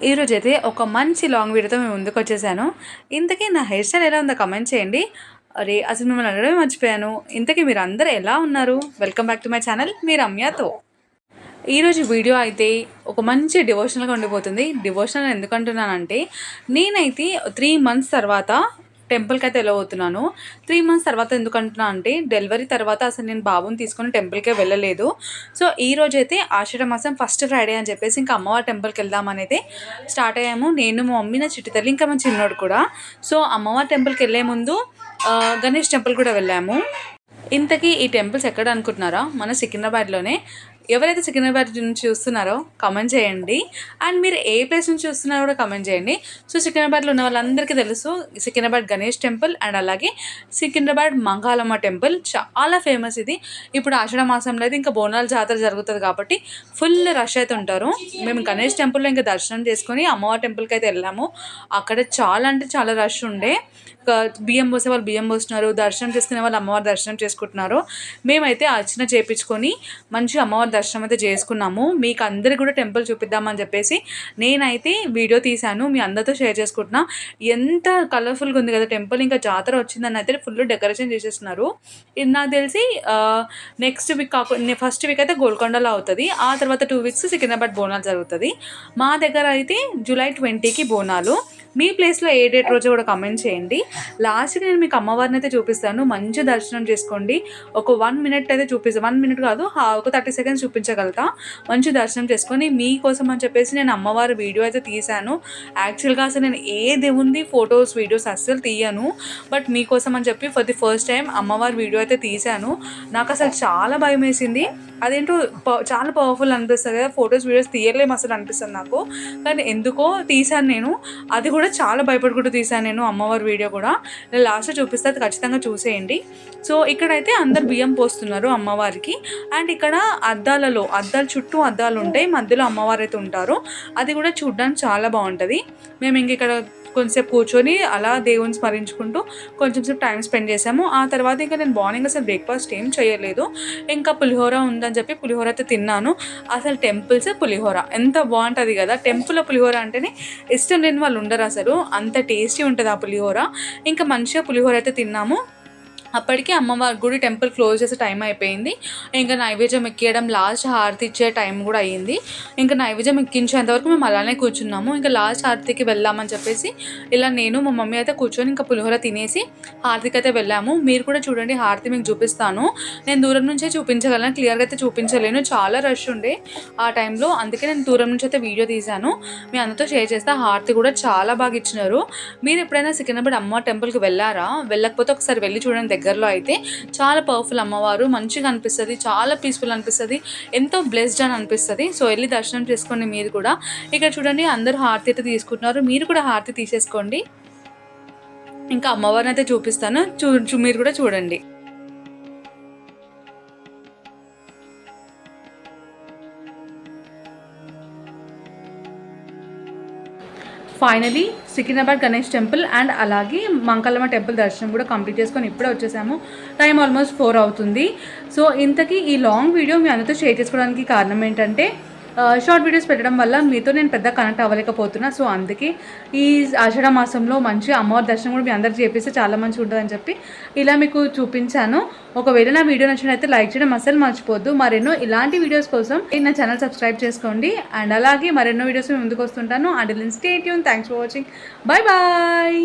ఈరోజైతే ఒక మంచి లాంగ్ వీడియోతో మేము ముందుకు వచ్చేసాను. ఇంతకీ నా హెయిర్ స్టైల్ ఎలా ఉందో కమెంట్ చేయండి. అరే అసలు మిమ్మల్ని అడగడమే మర్చిపోయాను. ఇంతకీ మీరు అందరూ ఎలా ఉన్నారు? Welcome back to my channel మీ రమ్యతో. ఈరోజు వీడియో అయితే ఒక మంచి డివోషనల్గా ఉండిపోతుంది. డివోషనల్ ఎందుకంటున్నానంటే నేనైతే 3 months తర్వాత టెంపుల్కి అయితే వెళ్ళబోతున్నాను. 3 months తర్వాత ఎందుకంటున్నా అంటే డెలివరీ తర్వాత అసలు నేను బాబుని తీసుకొని టెంపుల్కే వెళ్ళలేదు. సో ఈరోజైతే ఆషాఢ మాసం ఫస్ట్ ఫ్రైడే అని చెప్పేసి ఇంకా అమ్మవారి టెంపుల్కి వెళ్దామని అయితే స్టార్ట్ అయ్యాము. నేను మా మమ్మీ, నా చిట్టి తల్లి, ఇంకా మా చిన్నోడు కూడా. సో అమ్మవారి టెంపుల్కి వెళ్ళే ముందు గణేష్ టెంపుల్ కూడా వెళ్ళాము. ఇంతకీ ఈ టెంపుల్స్ ఎక్కడ అనుకుంటున్నారా? మన సికింద్రాబాద్లోనే. ఎవరైతే సికింద్రాబాద్ నుంచి చూస్తున్నారో కమెంట్ చేయండి. అండ్ మీరు ఏ ప్లేస్ నుంచి చూస్తున్నారో కూడా కమెంట్ చేయండి. సో సికింద్రాబాద్లో ఉన్న వాళ్ళందరికీ తెలుసు సికింద్రాబాద్ గణేష్ టెంపుల్ అండ్ అలాగే సికింద్రాబాద్ మంగాలమ్మ టెంపుల్ చాలా ఫేమస్. ఇది ఇప్పుడు ఆషాఢ మాసంలో అయితే ఇంకా బోనాల జాతర జరుగుతుంది కాబట్టి ఫుల్ రష్ అయితే ఉంటారు. మేము గణేష్ టెంపుల్లో ఇంకా దర్శనం చేసుకొని అమ్మవారి టెంపుల్కి అయితే వెళ్ళాము. అక్కడ చాలా అంటే చాలా రష్ ఉండే. బియ్యం పోసే వాళ్ళు బియ్యం పోస్తున్నారు, దర్శనం చేసుకునే వాళ్ళు అమ్మవారి దర్శనం చేసుకుంటున్నారు. మేమైతే అర్చన చేయించుకొని మంచిగా అమ్మవారి దర్శనం అయితే చేసుకున్నాము. మీకు అందరికీ కూడా టెంపుల్ చూపిద్దామని చెప్పేసి నేనైతే వీడియో తీశాను, మీ అందరితో షేర్ చేసుకుంటున్నా. ఎంత కలర్ఫుల్గా ఉంది కదా టెంపుల్. ఇంకా జాతర వచ్చిందని అయితే ఫుల్ డెకరేషన్ చేసేస్తున్నారు. ఇది నాకు తెలిసి నెక్స్ట్ వీక్ ఫస్ట్ వీక్ అయితే గోల్కొండలో అవుతుంది. ఆ తర్వాత 2 weeks సికింద్రాబాద్ బోనాలు జరుగుతుంది. మా దగ్గర అయితే July 20కి బోనాలు. మీ ప్లేస్లో ఏ డేట్ రోజు కూడా కమెంట్ చేయండి. లాస్ట్కి నేను మీకు అమ్మవారిని అయితే చూపిస్తాను. మంచి దర్శనం చేసుకోండి. ఒక 1 minute అయితే చూపిస్తాను. 1 minute కాదు, ఒక 30 seconds చూపించగలుగుతా. మంచి దర్శనం చేసుకొని మీకోసం అని చెప్పేసి నేను అమ్మవారి వీడియో అయితే తీశాను. యాక్చువల్గా అసలు నేను ఏ దేవుంది ఫొటోస్ వీడియోస్ అస్సలు తీయను, బట్ మీకోసం అని చెప్పి ఫర్ ది ఫస్ట్ టైం అమ్మవారి వీడియో అయితే తీశాను. నాకు అసలు చాలా భయం వేసింది. అదేంటో చాలా పవర్ఫుల్ అనిపిస్తుంది కదా, ఫొటోస్ వీడియోస్ తీయలేము అసలు అనిపిస్తుంది నాకు. కానీ ఎందుకో తీశాను నేను. అది కూడా చాలా భయపడుకుంటూ తీశాను నేను అమ్మవారి వీడియో కూడా. నేను లాస్ట్లో చూపిస్తే అది ఖచ్చితంగా చూసేయండి. సో ఇక్కడైతే అందరు బియ్యం పోస్తున్నారు అమ్మవారికి. అండ్ ఇక్కడ అద్దాల చుట్టూ అద్దాలు ఉంటాయి, మధ్యలో అమ్మవారు అయితే ఉంటారు. అది కూడా చూడడానికి చాలా బాగుంటుంది. మేము ఇంక ఇక్కడ కొంచెంసేపు కూర్చొని అలా దేవుని స్మరించుకుంటూ కొంచెం సేపు టైం స్పెండ్ చేసాము. ఆ తర్వాత ఇంకా నేను మార్నింగ్ అసలు బ్రేక్ఫాస్ట్ ఏం చేయలేదు. ఇంకా పులిహోర ఉందని చెప్పి పులిహోర అయితే తిన్నాను. అసలు టెంపుల్స్ పులిహోర ఎంత బాగుంటుంది కదా. టెంపుల్లో పులిహోర అంటేనే ఇష్టం లేని వాళ్ళు ఉండరు అసలు, అంత టేస్టీ ఉంటుంది ఆ పులిహోర. ఇంకా మంచిగా పులిహోర అయితే తిన్నాము. అప్పటికి అమ్మవారి గుడి టెంపుల్ క్లోజ్ చేసే టైం అయిపోయింది. ఇంకా నైవేద్యం ఎక్కియడం, లాస్ట్ హారతి ఇచ్చే టైం కూడా అయ్యింది. ఇంకా నైవేద్యం ఎక్కించేంతవరకు మేము అలానే కూర్చున్నాము. ఇంకా లాస్ట్ హారతికి వెళ్దామని చెప్పేసి ఇలా నేను మా మమ్మీ అయితే కూర్చొని ఇంకా పులిహోర తినేసి హారతికి అయితే వెళ్ళాము. మీరు కూడా చూడండి, హారతి మీకు చూపిస్తాను. నేను దూరం నుంచే చూపించగలను, క్లియర్గా అయితే చూపించలేను, చాలా రష్ ఉండే ఆ టైంలో. అందుకే నేను దూరం నుంచి అయితే వీడియో తీశాను, మీ అందరితో షేర్ చేస్తా. హారతి కూడా చాలా బాగా ఇచ్చినారు. మీరు ఎప్పుడైనా సికింద్రాబాద్ అమ్మవారి టెంపుల్కి వెళ్ళారా? వెళ్ళకపోతే ఒకసారి వెళ్ళి చూడండి. దగ్గరలో అయితే చాలా పవర్ఫుల్ అమ్మవారు, మంచిగా అనిపిస్తుంది, చాలా పీస్ఫుల్ అనిపిస్తుంది, ఎంతో బ్లెస్డ్ అని అనిపిస్తుంది. సో వెళ్ళి దర్శనం చేసుకోండి మీరు కూడా. ఇక్కడ చూడండి అందరూ హారతి అయితే తీసుకుంటున్నారు, మీరు కూడా హారతి తీసేసుకోండి. ఇంకా అమ్మవారిని అయితే చూపిస్తాను, మీరు కూడా చూడండి. Finally Secunderabad Ganesh temple and అలాగే మంగళమ్మ టెంపుల్ దర్శనం కూడా కంప్లీట్ చేసుకొని ఇప్పుడే వచ్చేసాము. టైం ఆల్మోస్ట్ 4 అవుతుంది. సో ఇంతకీ ఈ లాంగ్ వీడియో మీ అందరితో షేర్ చేసుకోవడానికి కారణం ఏంటంటే షార్ట్ వీడియోస్ పెట్టడం వల్ల మీతో నేను పెద్ద కనెక్ట్ అవ్వలేకపోతున్నా. సో అందుకే ఈ ఆషాఢ మాసంలో మంచి అమ్మవారి దర్శనం కూడా మీ అందరికీ చేపిస్తే చాలా మంచిగా ఉంటుందని చెప్పి ఇలా మీకు చూపించాను. ఒకవేళ నా వీడియో నచ్చినట్లయితే లైక్ చేయడం అస్సలు మర్చిపోద్దు. మరెన్నో ఇలాంటి వీడియోస్ కోసం నా ఛానల్ సబ్స్క్రైబ్ చేసుకోండి. అండ్ అలాగే మరెన్నో వీడియోస్ ముందుకు వస్తుంటాను. Until then stay tune. Thanks for watching. Bye bye.